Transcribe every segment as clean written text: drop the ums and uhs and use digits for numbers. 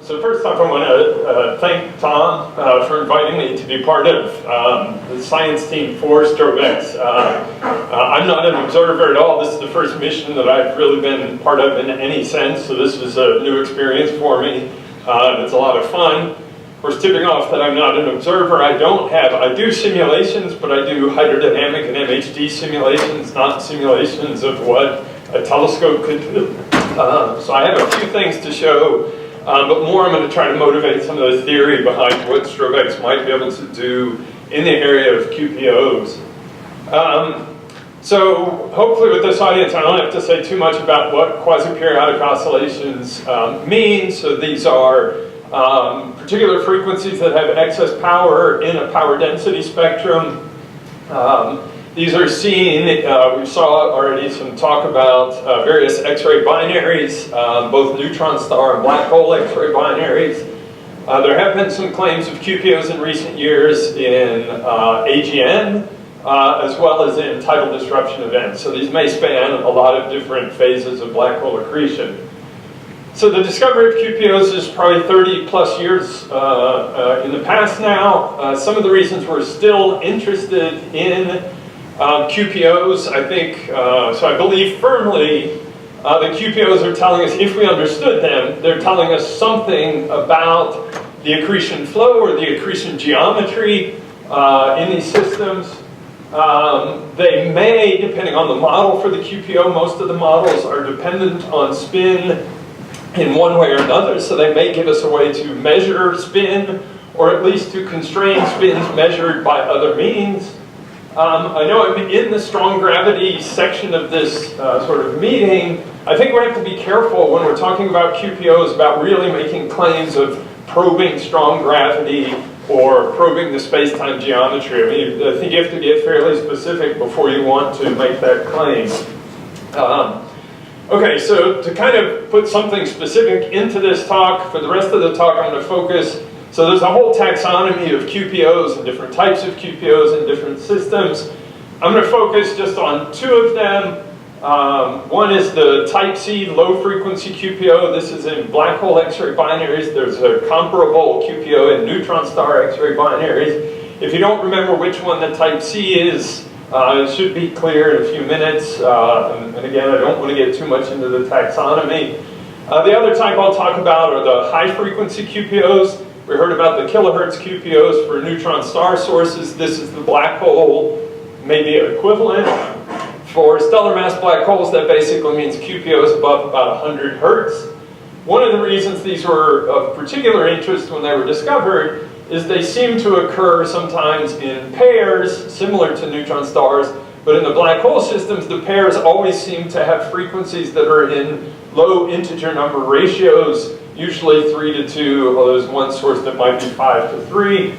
So first off, I want to thank Tom for inviting me to be part of the science team for STROBE-X. I'm not an observer at all. This is the first mission that I've really been part of in any sense, so this was a new experience for me. It's a lot of fun. Of course, tipping off that I'm not an observer, I do simulations, but I do hydrodynamic and MHD simulations, not simulations of what a telescope could do. So I have a few things to show. But more, I'm going to try to motivate some of the theory behind what STROBE-X might be able to do in the area of QPOs. So hopefully with this audience, I don't have to say too much about what quasi-periodic oscillations mean. So these are particular frequencies that have excess power in a power density spectrum. These are seen, we saw already some talk about various X-ray binaries, both neutron star and black hole X-ray binaries. There have been some claims of QPOs in recent years in AGN, as well as in tidal disruption events. So these may span a lot of different phases of black hole accretion. So the discovery of QPOs is probably 30 plus years in the past now. Some of the reasons we're still interested in QPOs, I think, so I believe firmly the QPOs are telling us, if we understood them, they're telling us something about the accretion flow or the accretion geometry in these systems. They may, depending on the model for the QPO, most of the models are dependent on spin in one way or another, so they may give us a way to measure spin, or at least to constrain spins measured by other means. I know I'm in the strong gravity section of this sort of meeting. I think we have to be careful when we're talking about QPOs about really making claims of probing strong gravity or probing the space-time geometry. I mean, I think you have to get fairly specific before you want to make that claim. Okay, so to kind of put something specific into this talk, for the rest of the talk I'm going to focus. So there's a whole taxonomy of QPOs and different types of QPOs in different systems. I'm going to focus just on two of them. One is the type C low-frequency QPO. This is in black hole X-ray binaries. There's a comparable QPO in neutron star X-ray binaries. If you don't remember which one the type C is, it should be clear in a few minutes. And again, I don't want to get too much into the taxonomy. The other type I'll talk about are the high-frequency QPOs. We heard about the kilohertz QPOs for neutron star sources. This is the black hole, maybe equivalent. For stellar mass black holes, that basically means QPOs above about 100 hertz. One of the reasons these were of particular interest when they were discovered is they seem to occur sometimes in pairs, similar to neutron stars, but in the black hole systems, the pairs always seem to have frequencies that are in low integer number ratios, usually 3 to 2, although there's one source that might be 5 to 3.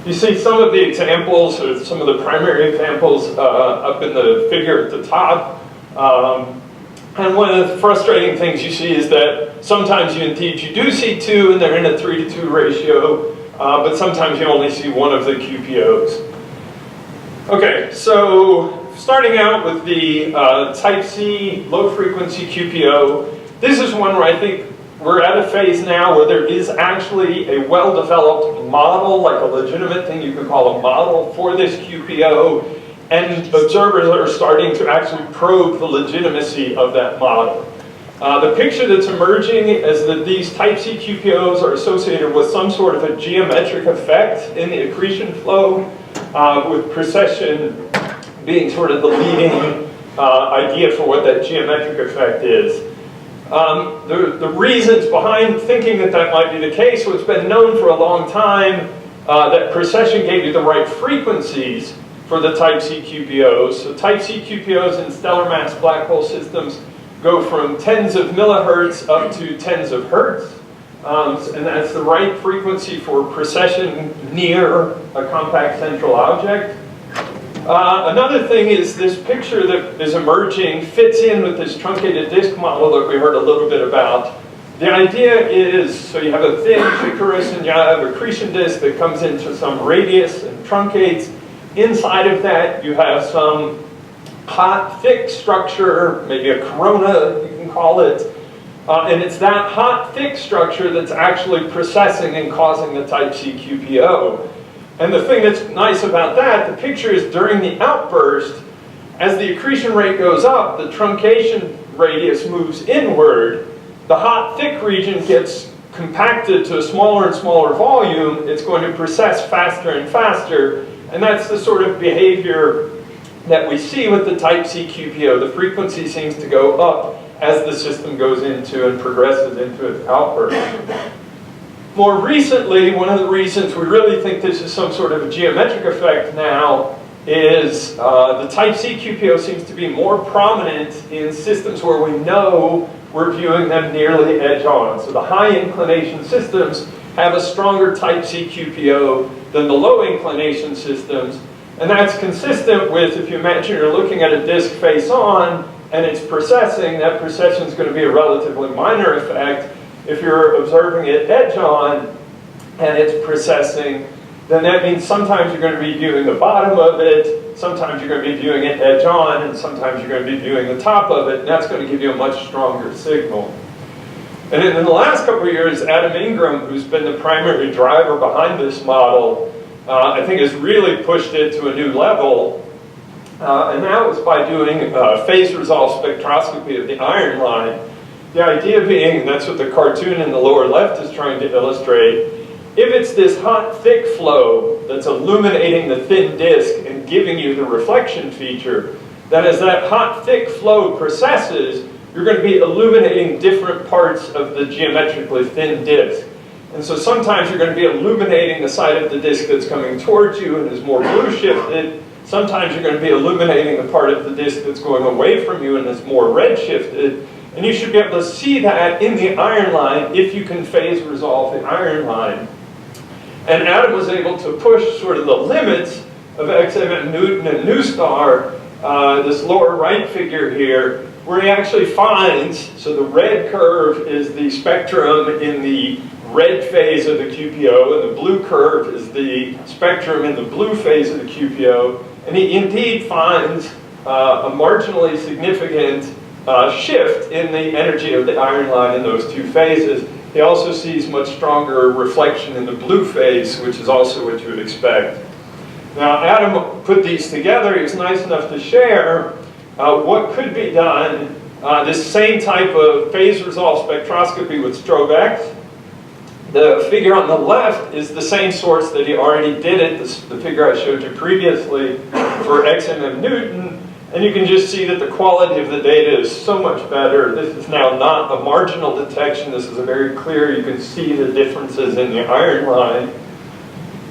You see some of the examples, or some of the primary examples up in the figure at the top. And one of the frustrating things you see is that sometimes you do see 2 and they're in a 3 to 2 ratio, but sometimes you only see one of the QPOs. Okay, so starting out with the type C low-frequency QPO, this is one where I think we're at a phase now where there is actually a well-developed model, like a legitimate thing you could call a model for this QPO, and observers are starting to actually probe the legitimacy of that model. The picture that's emerging is that these type C QPOs are associated with some sort of a geometric effect in the accretion flow, with precession being sort of the leading idea for what that geometric effect is. The reasons behind thinking that that might be the case, well, it's been known for a long time that precession gave you the right frequencies for the type C QPOs. So type C QPOs in stellar mass black hole systems go from tens of millihertz up to tens of hertz. And that's the right frequency for precession near a compact central object. Another thing is this picture that is emerging fits in with this truncated disk model that we heard a little bit about. The idea is, so you have a thin torus and you have accretion disk that comes into some radius and truncates. Inside of that you have some hot, thick structure, maybe a corona you can call it, And it's that hot, thick structure that's actually processing and causing the type C QPO. And the thing that's nice about that, the picture is during the outburst, as the accretion rate goes up, the truncation radius moves inward. The hot, thick region gets compacted to a smaller and smaller volume. It's going to process faster and faster. And that's the sort of behavior that we see with the type C QPO. The frequency seems to go up as the system goes into and progresses into its outburst. More recently, one of the reasons we really think this is some sort of a geometric effect now is the type C QPO seems to be more prominent in systems where we know we're viewing them nearly edge-on. So the high inclination systems have a stronger type C QPO than the low inclination systems. And that's consistent with, if you imagine you're looking at a disk face-on and it's processing, that procession is going to be a relatively minor effect. If you're observing it edge-on and it's processing, then that means sometimes you're going to be viewing the bottom of it, sometimes you're going to be viewing it edge-on, and sometimes you're going to be viewing the top of it, and that's going to give you a much stronger signal. And in the last couple of years, Adam Ingram, who's been the primary driver behind this model, I think has really pushed it to a new level. And that was by doing phase resolve spectroscopy of the iron line. The idea being, and that's what the cartoon in the lower left is trying to illustrate, if it's this hot, thick flow that's illuminating the thin disk and giving you the reflection feature, then as that hot, thick flow processes, you're going to be illuminating different parts of the geometrically thin disk. And so sometimes you're going to be illuminating the side of the disk that's coming towards you and is more blue shifted. Sometimes you're going to be illuminating the part of the disk that's going away from you and is more red shifted. And you should be able to see that in the iron line if you can phase resolve the iron line. And Adam was able to push sort of the limits of XM Newton and Newstar, this lower right figure here, where he actually finds, so the red curve is the spectrum in the red phase of the QPO, and the blue curve is the spectrum in the blue phase of the QPO, and he indeed finds a marginally significant shift in the energy of the iron line in those two phases. He also sees much stronger reflection in the blue phase, which is also what you would expect. Now, Adam put these together. He was nice enough to share what could be done. This same type of phase resolve spectroscopy with STROBE-X. The figure on the left is the same source that he already did it, the figure I showed you previously for XM Newton. And you can just see that the quality of the data is so much better. This is now not a marginal detection. This is a very clear, you can see the differences in the iron line.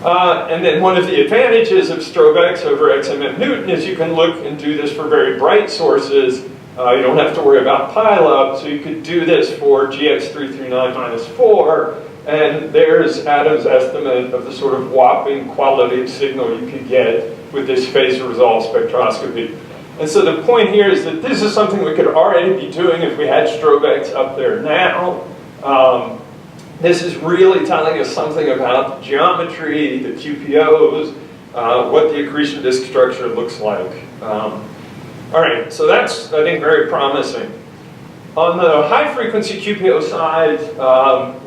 And then one of the advantages of STROBE-X over XM Newton is you can look and do this for very bright sources. You don't have to worry about pileup. So you could do this for GX339-4. And there's Adam's estimate of the sort of whopping quality of signal you could get with this phase resolve spectroscopy. And so the point here is that this is something we could already be doing if we had STROBE-X up there now. This is really telling us something about the geometry, the QPOs, what the accretion disk structure looks like. All right, so that's, I think, very promising. On the high-frequency QPO side,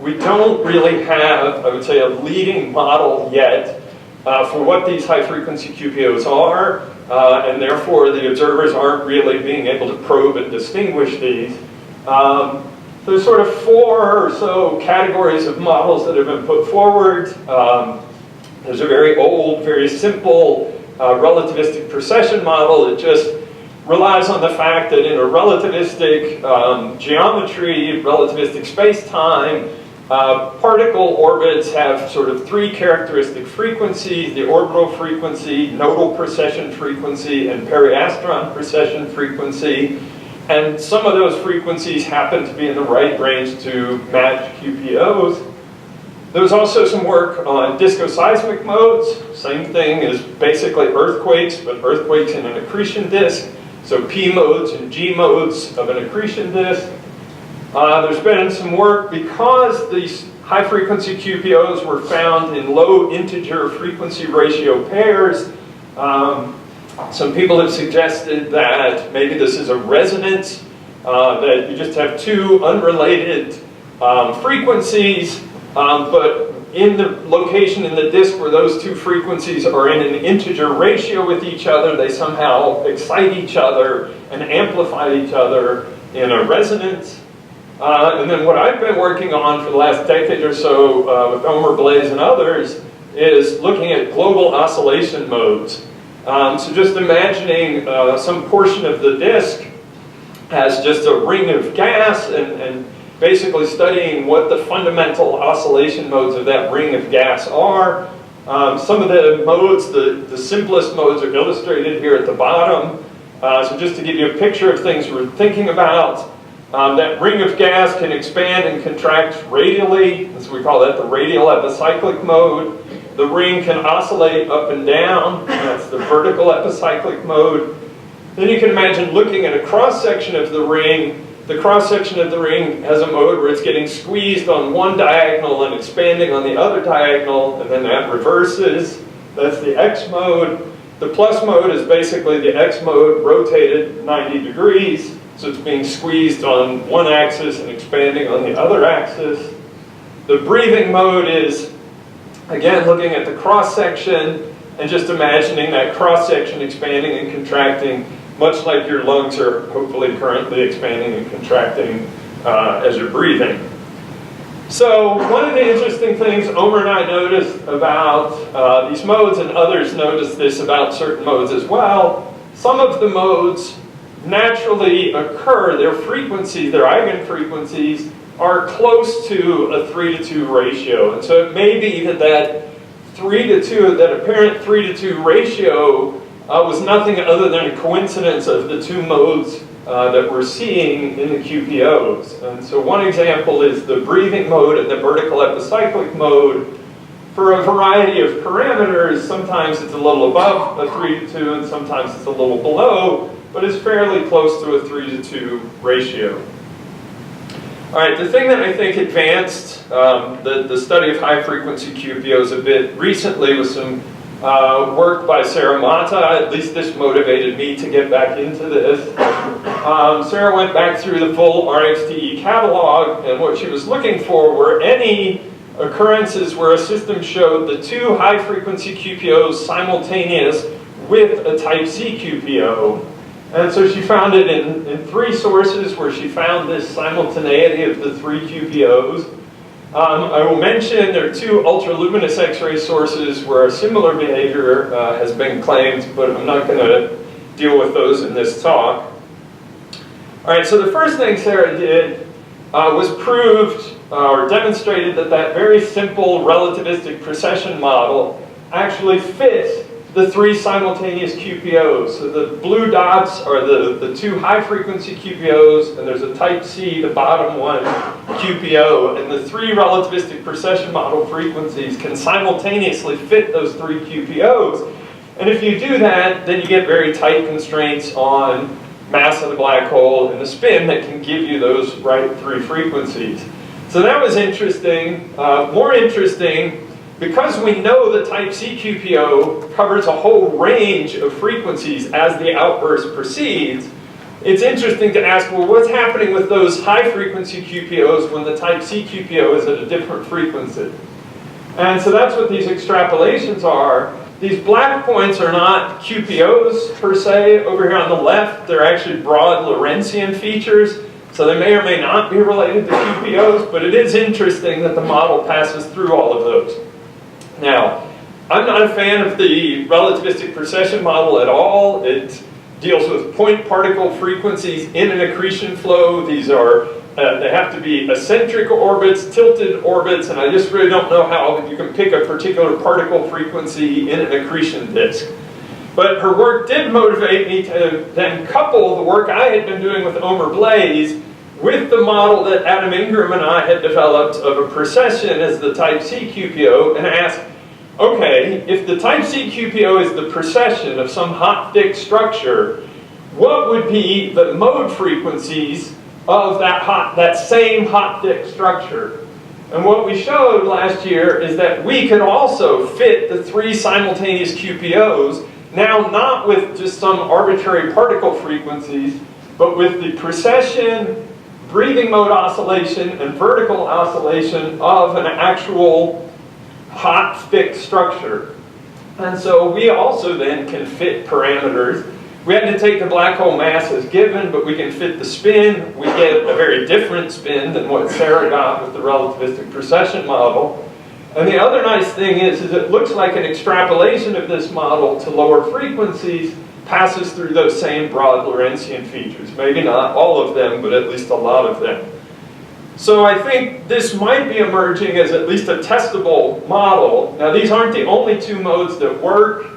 we don't really have, I would say, a leading model yet for what these high-frequency QPOs are. And therefore the observers aren't really being able to probe and distinguish these. There's sort of 4 or so categories of models that have been put forward. There's a very old, very simple relativistic precession model that just relies on the fact that in a relativistic geometry, relativistic space-time, particle orbits have sort of 3 characteristic frequencies: the orbital frequency, nodal precession frequency, and periastron precession frequency. And some of those frequencies happen to be in the right range to match QPOs. There was also some work on discoseismic modes. Same thing as basically earthquakes, but earthquakes in an accretion disk. So P modes and G modes of an accretion disk. There's been some work because these high-frequency QPOs were found in low integer frequency ratio pairs. Some people have suggested that maybe this is a resonance that you just have two unrelated frequencies, but in the location in the disk where those two frequencies are in an integer ratio with each other, they somehow excite each other and amplify each other in a resonance. And then what I've been working on for the last decade or so with Omer Blaze and others is looking at global oscillation modes. So just imagining some portion of the disk as just a ring of gas and basically studying what the fundamental oscillation modes of that ring of gas are. Some of the modes, the simplest modes are illustrated here at the bottom. So just to give you a picture of things we're thinking about, that ring of gas can expand and contract radially, so we call that the radial epicyclic mode. The ring can oscillate up and down, that's the vertical epicyclic mode. Then you can imagine looking at a cross-section of the ring. The cross-section of the ring has a mode where it's getting squeezed on one diagonal and expanding on the other diagonal, and then that reverses. That's the X mode. The plus mode is basically the X mode rotated 90 degrees, so it's being squeezed on one axis and expanding on the other axis. The breathing mode is, again, looking at the cross-section and just imagining that cross-section expanding and contracting, much like your lungs are hopefully currently expanding and contracting as you're breathing. So one of the interesting things Omer and I noticed about these modes, and others noticed this about certain modes as well, some of the modes naturally occur, their frequencies, their eigenfrequencies, are close to a 3-to-2 ratio. And so it may be that 3-to-2, that apparent 3-to-2 ratio was nothing other than a coincidence of the two modes that we're seeing in the QPOs. And so one example is the breathing mode and the vertical epicyclic mode. For a variety of parameters, sometimes it's a little above a 3-to-2 and sometimes it's a little below, but it's fairly close to a 3-to-2 ratio. All right, the thing that I think advanced the study of high-frequency QPOs a bit recently was some work by Sarah Mata. At least this motivated me to get back into this. Sarah went back through the full RxTE catalog, and what she was looking for were any occurrences where a system showed the two high-frequency QPOs simultaneous with a type C QPO. And so she found it in three sources where she found this simultaneity of the three QPOs. I will mention there are two ultraluminous X-ray sources where a similar behavior has been claimed, but I'm not going to deal with those in this talk. All right, so the first thing Sarah did was proved or demonstrated that very simple relativistic precession model actually fits the three simultaneous QPOs. So the blue dots are the two high-frequency QPOs, and there's a type C, the bottom one, QPO, and the three relativistic precession model frequencies can simultaneously fit those three QPOs. And if you do that, then you get very tight constraints on mass of the black hole and the spin that can give you those right three frequencies. So that was interesting. More interesting, because we know the type C QPO covers a whole range of frequencies as the outburst proceeds, it's interesting to ask, well, what's happening with those high frequency QPOs when the type C QPO is at a different frequency? And so that's what these extrapolations are. These black points are not QPOs per se. Over here on the left, they're actually broad Lorentzian features. So they may or may not be related to QPOs, but it is interesting that the model passes through all of those. Now, I'm not a fan of the relativistic precession model at all. It deals with point particle frequencies in an accretion flow. These are, they have to be eccentric orbits, tilted orbits, and I just really don't know how you can pick a particular particle frequency in an accretion disk. But her work did motivate me to then couple the work I had been doing with Omer Blaze with the model that Adam Ingram and I had developed of a precession as the type C QPO, and ask, okay, if the type C QPO is the precession of some hot, thick structure, what would be the mode frequencies of that same hot, thick structure? And what we showed last year is that we could also fit the three simultaneous QPOs, now not with just some arbitrary particle frequencies, but with the precession, breathing mode oscillation, and vertical oscillation of an actual hot, thick structure. And so we also then can fit parameters. We had to take the black hole mass as given, but we can fit the spin. We get a very different spin than what Sarah got with the relativistic precession model. And the other nice thing is it looks like an extrapolation of this model to lower frequencies passes through those same broad Lorentzian features. Maybe not all of them, but at least a lot of them. So I think this might be emerging as at least a testable model. Now these aren't the only two modes that work.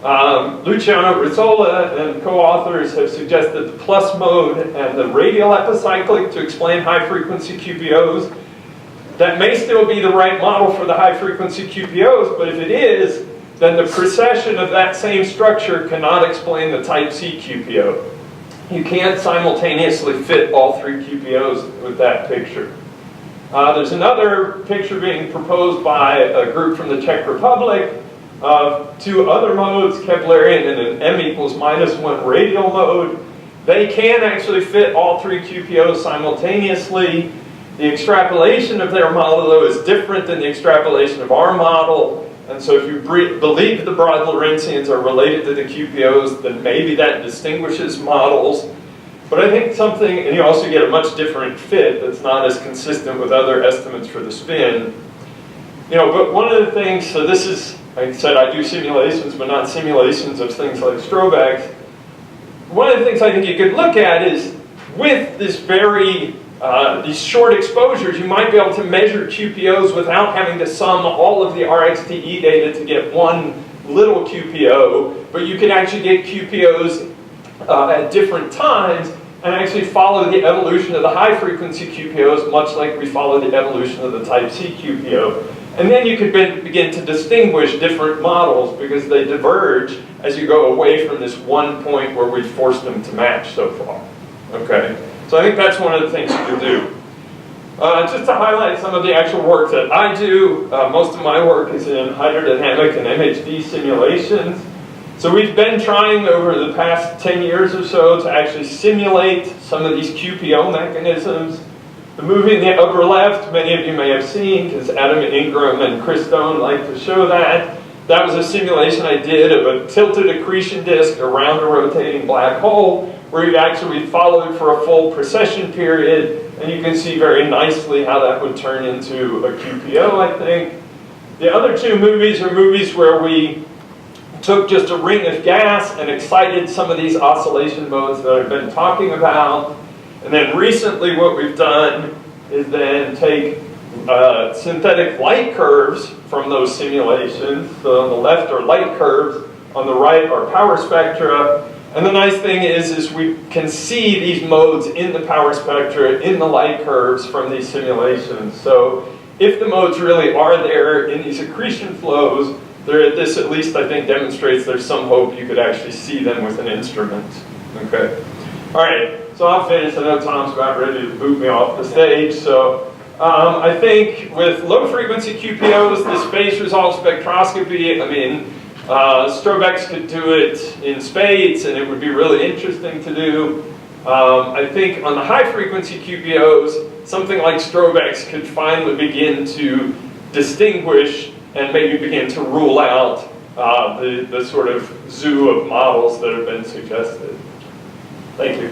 Luciano Rizzola and co-authors have suggested the plus mode and the radial epicyclic to explain high-frequency QPOs. That may still be the right model for the high-frequency QPOs, but if it is, then the precession of that same structure cannot explain the type C QPO. You can't simultaneously fit all three QPOs with that picture. There's another picture being proposed by a group from the Czech Republic of two other modes, Keplerian and an M equals -1 radial mode. They can actually fit all three QPOs simultaneously. The extrapolation of their model, though, is different than the extrapolation of our model. And so if you believe the broad Lorentzians are related to the QPOs, then maybe that distinguishes models. But I think something, and you also get a much different fit that's not as consistent with other estimates for the spin. You know, but one of the things, so this is, like I said, I do simulations, but not simulations of things like STROBE-X. One of the things I think you could look at is with this very these short exposures, you might be able to measure QPOs without having to sum all of the RxTE data to get one little QPO, but you can actually get QPOs at different times and actually follow the evolution of the high-frequency QPOs, much like we follow the evolution of the type C QPO. And then you could begin to distinguish different models because they diverge as you go away from this one point where we've forced them to match so far. Okay. So I think that's one of the things you can do. Just to highlight some of the actual work that I do, most of my work is in hydrodynamic and MHD simulations. So we've been trying over the past 10 years or so to actually simulate some of these QPO mechanisms. The movie in the upper left, many of you may have seen, because Adam Ingram and Chris Stone like to show that. That was a simulation I did of a tilted accretion disk around a rotating black hole, where you actually followed for a full precession period, and you can see very nicely how that would turn into a QPO, I think. The other two movies are movies where we took just a ring of gas and excited some of these oscillation modes that I've been talking about. And then recently what we've done is then take synthetic light curves from those simulations. So on the left are light curves, on the right are power spectra. And the nice thing is we can see these modes in the power spectra, in the light curves from these simulations. So if the modes really are there in these accretion flows, this at least I think demonstrates there's some hope you could actually see them with an instrument. Okay. All right, so I'll finish. I know Tom's about ready to boot me off the stage. So I think with low frequency QPOs, this phase resolve spectroscopy, I mean, STROBE-X could do it in spades, and it would be really interesting to do. I think on the high-frequency QPOs, something like STROBE-X could finally begin to distinguish and maybe begin to rule out the sort of zoo of models that have been suggested. Thank you.